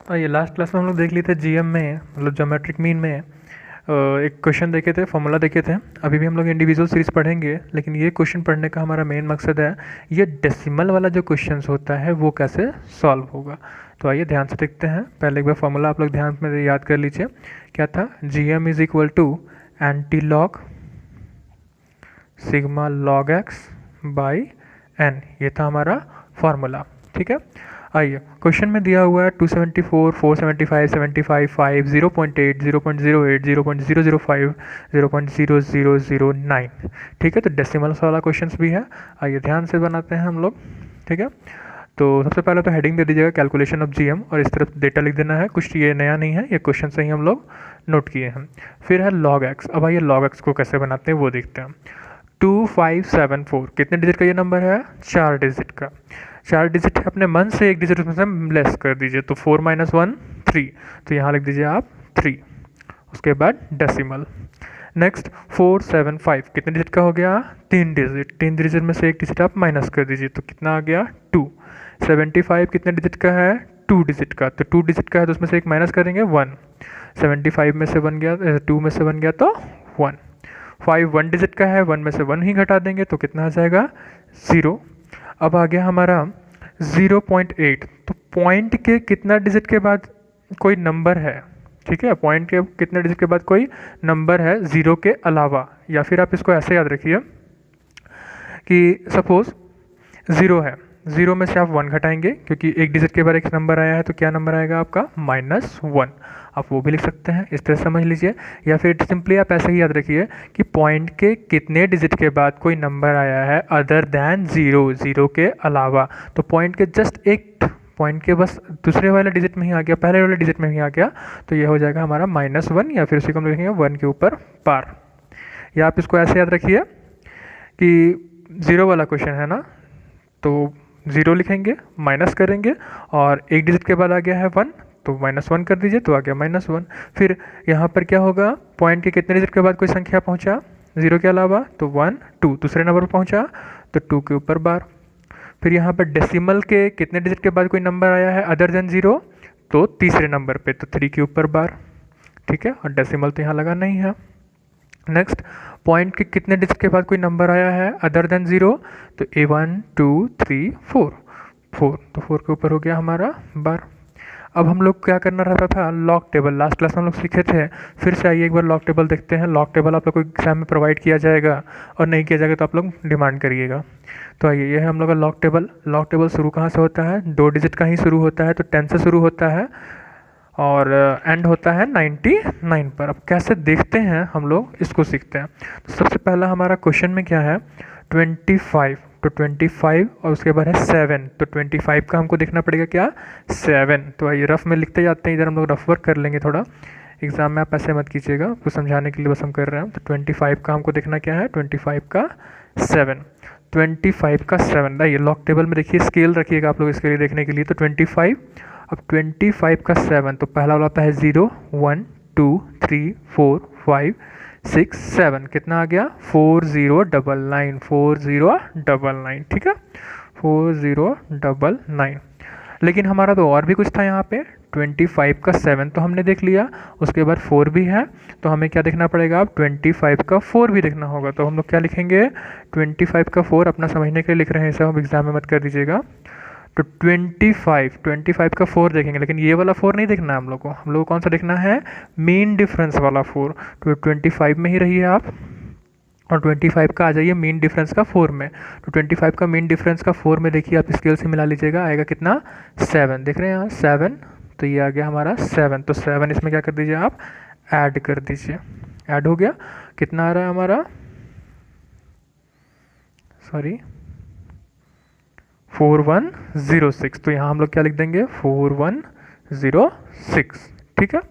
ये last class में हम लोग देख लिए थे जीएम में, मतलब ज्योमेट्रिक मीन में एक क्वेश्चन देखे थे, फॉर्मूला देखे थे। अभी भी हम लोग इंडिविजुअल सीरीज पढ़ेंगे, लेकिन ये क्वेश्चन पढ़ने का हमारा मेन मकसद है ये डेसिमल वाला जो क्वेश्चन होता है वो कैसे सॉल्व होगा। तो आइए ध्यान से देखते हैं। पहले एक बार फॉर्मूला आप लोग ध्यान में याद कर लीजिए। क्या था? G M is equal to antilog sigma log x by n, ये था हमारा फॉर्मूला। ठीक है, आइए क्वेश्चन में दिया हुआ है 274, 475, 75, 5, 0.8, 0.08, 0.005, 0.0009। ठीक है, तो डेसिमल्स वाला क्वेश्चन भी है। आइए ध्यान से बनाते हैं हम लोग। ठीक है, तो सबसे पहले तो हेडिंग दे दीजिएगा कैलकुलेशन ऑफ जीएम, और इस तरफ डेटा लिख देना है। कुछ ये नया नहीं है, ये क्वेश्चन से ही हम लोग नोट किए हैं। फिर है लॉग एक्स। अब आइए लॉग एक्स को कैसे बनाते हैं वो देखते हैं। 2574 कितने डिजिट का ये नंबर है? 4 डिजिट का। 4 डिजिट है, अपने मन से एक डिजिट उसमें से लेस कर दीजिए, तो 4 - 1 3, तो यहाँ लिख दीजिए आप 3। उसके बाद डेसिमल। नेक्स्ट 475 कितने डिजिट का हो गया? 3 डिजिट। 3 डिजिट में से एक डिजिट आप माइनस कर दीजिए, तो कितना आ गया? 2। 75 कितने डिजिट का है? 2 डिजिट का। तो 2 डिजिट का है तो उसमें से एक माइनस करेंगे 1। 75 में से बन गया 2 में से बन गया तो 1। 5 1 डिजिट का है, 1 में से 1 ही घटा देंगे तो कितना आ जाएगा? 0। अब आ गया हमारा 0.8। तो पॉइंट के कितना डिजिट के बाद कोई नंबर है? ठीक है, पॉइंट के कितने डिजिट के बाद कोई नंबर है ज़ीरो के अलावा, या फिर आप इसको ऐसे याद रखिए कि सपोज ज़ीरो है, ज़ीरो में से आप 1 घटाएंगे क्योंकि एक डिजिट के बाद एक नंबर आया है, तो क्या नंबर आएगा आपका? -1। आप वो भी लिख सकते हैं, इस तरह समझ लीजिए। या फिर सिंपली आप ऐसे ही याद रखिए कि पॉइंट के कितने डिजिट के बाद कोई नंबर आया है अदर दैन ज़ीरो, ज़ीरो के अलावा। तो पॉइंट के जस्ट एक पॉइंट के बस दूसरे वाले डिजिट में ही आ गया, पहले वाले डिजिट में ही आ गया, तो ये हो जाएगा हमारा -1, या फिर उसी को हम लिखेंगे 1 के ऊपर बार। या आप इसको ऐसे याद रखिए कि ज़ीरो वाला क्वेश्चन है ना, तो ज़ीरो लिखेंगे, माइनस करेंगे, और एक डिजिट के बाद आ गया है 1, तो -1 कर दीजिए, तो आ गया -1। फिर यहाँ पर क्या होगा? पॉइंट के कितने डिजिट के बाद कोई संख्या पहुँचा ज़ीरो के अलावा, तो 1 2, दूसरे नंबर पर पहुँचा तो 2 के ऊपर बार। फिर यहाँ पर डेसिमल के कितने डिजिट के बाद कोई नंबर आया है अदर देन ज़ीरो, तो तीसरे नंबर पे, तो 3 के ऊपर बार। ठीक है, और डेसिमल तो यहाँ लगा नहीं है। नेक्स्ट, पॉइंट के कितने डिजिट के बाद कोई नंबर आया है अदर देन ज़ीरो, तो A1 2 3 4 4, तो 4 के ऊपर हो गया हमारा बार। अब हम लोग क्या करना रहता था? Log table. लास्ट क्लास में हम लोग सीखे थे, फिर से आइए एक बार लॉग टेबल देखते हैं। लॉग टेबल आप लोग को एग्जाम में प्रोवाइड किया जाएगा, और नहीं किया जाएगा तो आप लोग डिमांड करिएगा। तो आइए, ये है हम लोग का लॉग टेबल। लॉग टेबल शुरू कहाँ से होता है? 2 डिजिट का ही शुरू होता है, तो 10 से शुरू होता है, और एंड होता है 99 पर। अब कैसे देखते हैं हम लोग, इसको सीखते हैं। तो सबसे पहला हमारा क्वेश्चन में क्या है? 25, तो 25, और उसके बाद है 7, तो 25 का हमको देखना पड़ेगा क्या? 7। तो आइए रफ में लिखते जाते हैं, इधर हम लोग रफ वर्क कर लेंगे थोड़ा। एग्जाम में आप ऐसे मत कीजिएगा, आपको समझाने के लिए बस हम कर रहे हैं। तो 25 का हमको देखना क्या है? 25 का 7। 25 का 7, ये लॉग टेबल में देखिए, स्केल रखिएगा आप लोग इसके लिए देखने के लिए। तो 25, अब 25 का 7, तो पहला वाला आता है 0 1 2 3 4 5 6 7, कितना आ गया? 4099, 4099। ठीक है, 4099। लेकिन हमारा तो और भी कुछ था यहाँ पे। 25 का 7 तो हमने देख लिया, उसके बाद 4 भी है, तो हमें क्या देखना पड़ेगा? अब 25 का 4 भी देखना होगा। तो हम लोग क्या लिखेंगे? 25 का 4, अपना समझने के लिए लिख रहे हैं, सब एग्जाम में मत कर दीजिएगा। तो 25 का 4 देखेंगे, लेकिन ये वाला 4 नहीं देखना है हम लोग को। हम लोग को कौन सा देखना है? मीन डिफरेंस वाला 4। तो 25 में ही रहिए आप, और 25 का आ जाइए मीन डिफरेंस का 4 में। तो 25 का मीन डिफरेंस का 4 में देखिए, आप स्केल से मिला लीजिएगा, आएगा कितना? 7। देख रहे हैं यहाँ 7, तो ये आ गया हमारा 7। तो 7 इसमें क्या कर दीजिए आप? ऐड कर दीजिए। ऐड हो गया, कितना आ रहा है हमारा? सॉरी, 4106। तो यहाँ हम लोग क्या लिख देंगे? 4106। ठीक है,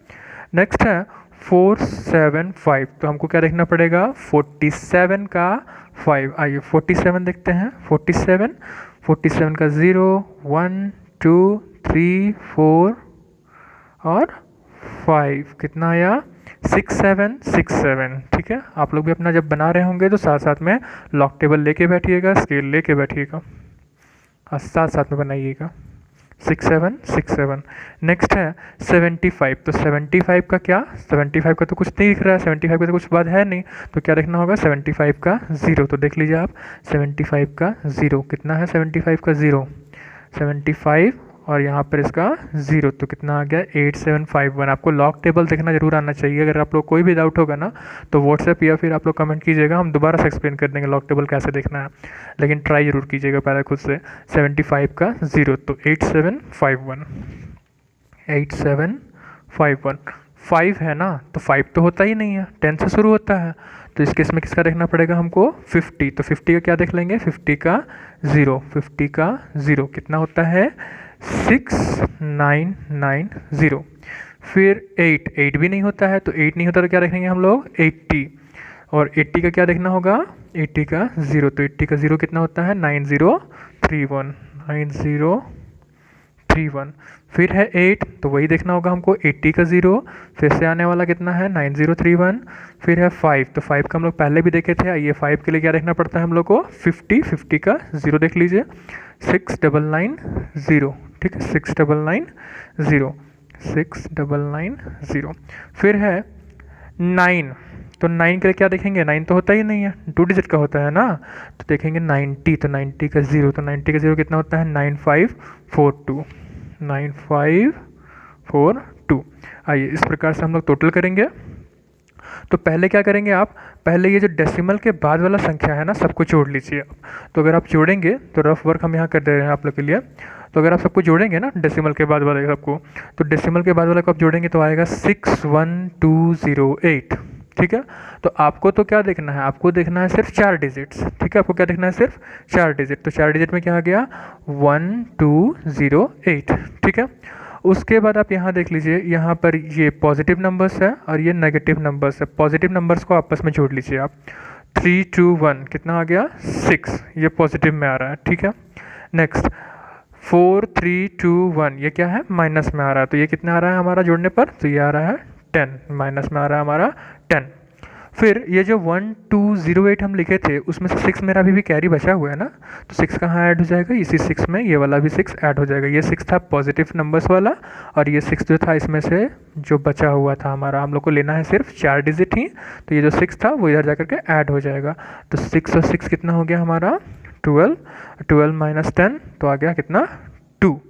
नेक्स्ट है 475। तो हमको क्या देखना पड़ेगा? 47 का 5। आइए 47 देखते हैं। 47 का 0 1 2 3 4 और 5, कितना आया? 6767। ठीक है, आप लोग भी अपना जब बना रहे होंगे तो साथ साथ में लॉक टेबल लेके बैठिएगा, स्केल लेके बैठिएगा, और साथ साथ में बनाइएगा। 6767। नेक्स्ट है 75, तो 75 का क्या, 75 का तो कुछ नहीं दिख रहा है, 75 का तो कुछ बात है नहीं, तो क्या देखना होगा 75 का ज़ीरो। तो देख लीजिए आप 75 का ज़ीरो कितना है, 75 का ज़ीरो 75 और यहाँ पर इसका ज़ीरो, तो कितना आ गया 8751। आपको लॉग टेबल देखना जरूर आना चाहिए। अगर आप लोग कोई भी डाउट होगा ना तो व्हाट्सएप या फिर आप लोग कमेंट कीजिएगा, हम दोबारा से एक्सप्लेन कर देंगे लॉग टेबल कैसे देखना है, लेकिन ट्राई जरूर कीजिएगा पहले खुद से। 75 का ज़ीरो तो 8751, 8751। 5 है ना, तो 5 तो होता ही नहीं है, 10 से शुरू होता है, तो इस केस में किसका देखना पड़ेगा हमको 50। तो 50 का क्या देख लेंगे, 50 का ज़ीरो, 50 का ज़ीरो कितना होता है 6990। फिर 8 भी नहीं होता है, तो 8 नहीं होता तो क्या देखेंगे हम लोग 80, और 80 का क्या देखना होगा 80 का ज़ीरो, तो 80 का ज़ीरो कितना होता है 9031, 9031। फिर है 8, तो वही देखना होगा हमको 80 का ज़ीरो, फिर से आने वाला कितना है 9031। फिर है 5, तो 5 का हम लोग पहले भी देखे थे। आइए 5 के लिए क्या देखना पड़ता है हम लोग को 50 का ज़ीरो देख लीजिए 6990, ठीक है 6990, 6990। फिर है 9, तो 9 के लिए क्या देखेंगे, 9 तो होता ही नहीं है, 2 डिजिट का होता है ना, तो देखेंगे 90, तो 90 का ज़ीरो, तो 90 का ज़ीरो कितना होता है 9542, 9542। आइए इस प्रकार से हम लोग टोटल करेंगे। तो पहले क्या करेंगे आप, पहले ये जो डेसिमल के बाद वाला संख्या है ना सबको जोड़ लीजिए आप। तो अगर आप जोड़ेंगे तो रफ वर्क हम यहाँ कर दे रहे हैं आप लोग के लिए। तो अगर आप सबको जोड़ेंगे ना डेसिमल के बाद वाले सबको, तो डेसिमल के बाद वाले को आप जोड़ेंगे तो आएगा 61208, ठीक है। तो आपको तो क्या देखना है, आपको देखना है सिर्फ 4 डिजिट्स, ठीक है, आपको क्या देखना है सिर्फ 4 डिजिट। तो 4 डिजिट में क्या आ गया 1208, ठीक है। उसके बाद आप यहाँ देख लीजिए, यहाँ पर ये पॉजिटिव नंबर्स है और ये नेगेटिव नंबर्स है। पॉजिटिव नंबर्स को आपस में जोड़ लीजिए आप, 321 कितना आ गया 6, ये पॉजिटिव में आ रहा है, ठीक है। नेक्स्ट 4321 ये क्या है माइनस में आ रहा है, तो ये कितना आ रहा है हमारा जोड़ने पर, तो ये आ रहा है 10, माइनस में आ रहा है हमारा 10। फिर ये जो 1208 हम लिखे थे उसमें से 6 मेरा भी कैरी बचा हुआ है ना, तो 6 कहाँ ऐड हो जाएगा, इसी 6 में ये वाला भी 6 ऐड हो जाएगा। ये 6 था पॉजिटिव नंबर्स वाला, और ये 6 जो था इसमें से जो बचा हुआ था हमारा, हम लोग को लेना है सिर्फ 4 डिजिट ही, तो ये जो 6 था वो इधर जा करके ऐड हो जाएगा। तो 6 और 6 कितना हो गया हमारा 12, 12 माइनस 10 तो आ गया कितना 2।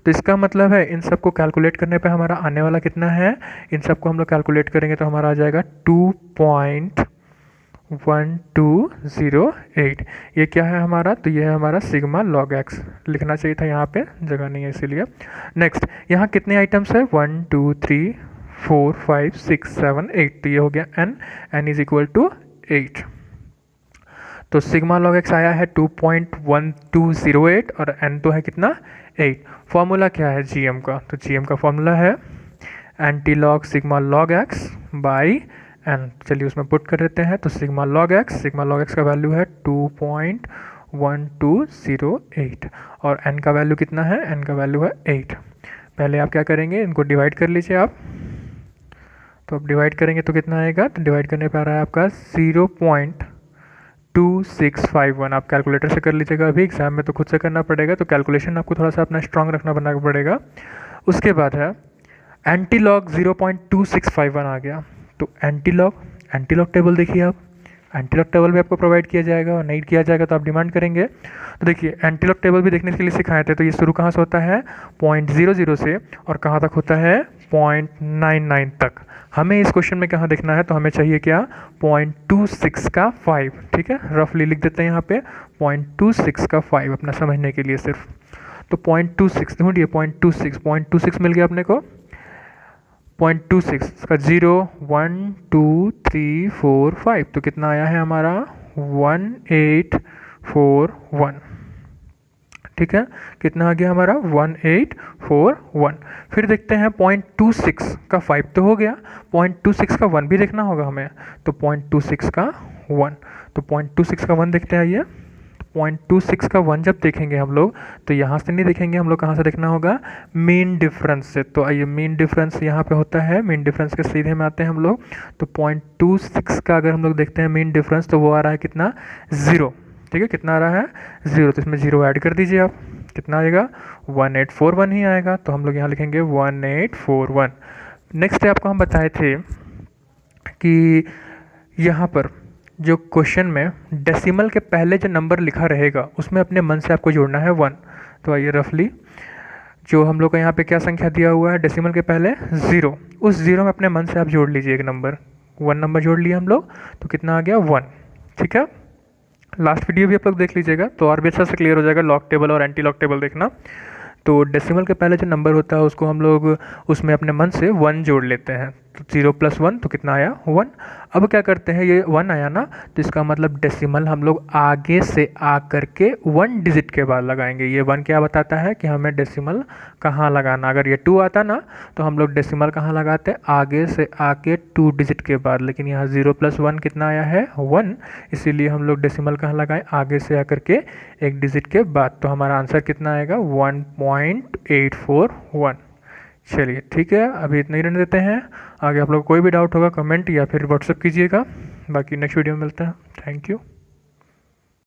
तो इसका मतलब है इन सब को कैलकुलेट करने पे हमारा आने वाला कितना है, इन सब को हम लोग कैलकुलेट करेंगे तो हमारा आ जाएगा 2.1208। ये क्या है हमारा, तो ये है हमारा सिग्मा लॉग एक्स, लिखना चाहिए था यहाँ पे, जगह नहीं है इसीलिए। नेक्स्ट यहाँ कितने आइटम्स है 1 2 3 4 5 6 7 8, तो ये हो गया n इज इक्वल टू 8। तो सिग्मा लॉग एक्स आया है 2.1208 और n तो है कितना 8। फॉर्मूला क्या है जीएम का, तो जीएम का फॉर्मूला है antilog sigma log x by n. चलिए उसमें पुट कर देते हैं, तो सिग्मा लॉग एक्स का वैल्यू है 2.1208 और n का वैल्यू कितना है, n का वैल्यू है 8। पहले आप क्या करेंगे, इनको डिवाइड कर लीजिए आप, तो आप डिवाइड करेंगे तो कितना आएगा, तो डिवाइड करने पर आ रहा है आपका 0.2651। आप कैलकुलेटर से कर लीजिएगा, अभी एग्जाम में तो खुद से करना पड़ेगा, तो कैलकुलेशन आपको थोड़ा सा अपना स्ट्रांग रखना बना पड़ेगा। उसके बाद है एंटी लॉग 0.2651 आ गया, तो एंटी लॉग टेबल देखिए आप, एंटी लॉग टेबल भी आपको प्रोवाइड किया जाएगा, और नहीं किया जाएगा तो आप डिमांड करेंगे। तो देखिए एंटी लॉग टेबल भी देखने के लिए सिखाए थे, तो ये शुरू कहाँ से होता है 0.00 से और कहाँ तक होता है 0.99 तक। हमें इस क्वेश्चन में कहाँ देखना है, तो हमें चाहिए क्या 0.26 का 5, ठीक है, रफली लिख देते हैं यहाँ पे 0.26 का 5 अपना समझने के लिए सिर्फ। तो 0.26 ढूंढिए, 0.26 मिल गया अपने को, 0.26 इसका 0 1 2 3 4 5, तो कितना आया है हमारा 1841, ठीक है, कितना आ गया हमारा 1841। फिर देखते हैं 0.26 का 5 तो हो गया, 0.26 का 1 भी देखना होगा हमें, तो 0.26 का 1, तो 0.26 का 1 देखते हैं। आइए 0.26 का 1 जब देखेंगे हम लोग, तो यहाँ से नहीं देखेंगे हम लोग, कहाँ से देखना होगा मीन डिफरेंस से। तो आइए मीन डिफरेंस यहाँ पे होता है, मीन डिफरेंस के सीधे में आते हैं हम लोग। तो 0.26 का अगर हम लोग देखते हैं मीन डिफरेंस, तो वो आ रहा है कितना 0, ठीक है, कितना आ रहा है 0, तो इसमें 0 ऐड कर दीजिए आप, कितना आएगा 1841 ही आएगा, तो हम लोग यहाँ लिखेंगे 1841। नेक्स्ट आपको हम बताए थे कि यहाँ पर जो क्वेश्चन में डेसिमल के पहले जो नंबर लिखा रहेगा उसमें अपने मन से आपको जोड़ना है 1। तो आइए रफली जो हम लोग का यहाँ पे क्या संख्या दिया हुआ है डेसिमल के पहले 0, उस 0 में अपने मन से आप जोड़ लीजिए एक नंबर, 1 नंबर जोड़ लिए हम लोग, तो कितना आ गया 1। ठीक है, लास्ट वीडियो भी आप लोग देख लीजिएगा तो और भी अच्छा से क्लियर हो जाएगा, लॉग टेबल और एंटी लॉग टेबल देखना। तो डेसिमल के पहले जो नंबर होता है उसको हम लोग उसमें अपने मन से 1 जोड़ लेते हैं, तो 0 + 1 तो कितना आया 1। अब क्या करते हैं, ये 1 आया ना, तो इसका मतलब डेसिमल हम लोग आगे से आ करके 1 डिजिट के बाद लगाएंगे। ये 1 क्या बताता है कि हमें डेसिमल कहाँ लगाना। अगर ये 2 आता ना तो हम लोग डेसिमल कहाँ लगाते, आगे से आके 2 डिजिट के बाद, लेकिन यहाँ 0 + 1 कितना आया है 1, इसीलिए हम लोग डेसिमल कहाँ लगाएं, आगे से आकर के 1 डिजिट के बाद। तो हमारा आंसर कितना आएगा 1.841। चलिए ठीक है, अभी इतना ही रहने देते हैं। आगे आप लोग कोई भी डाउट होगा कमेंट या फिर व्हाट्सएप कीजिएगा, बाकी नेक्स्ट वीडियो में मिलते हैं। Thank you.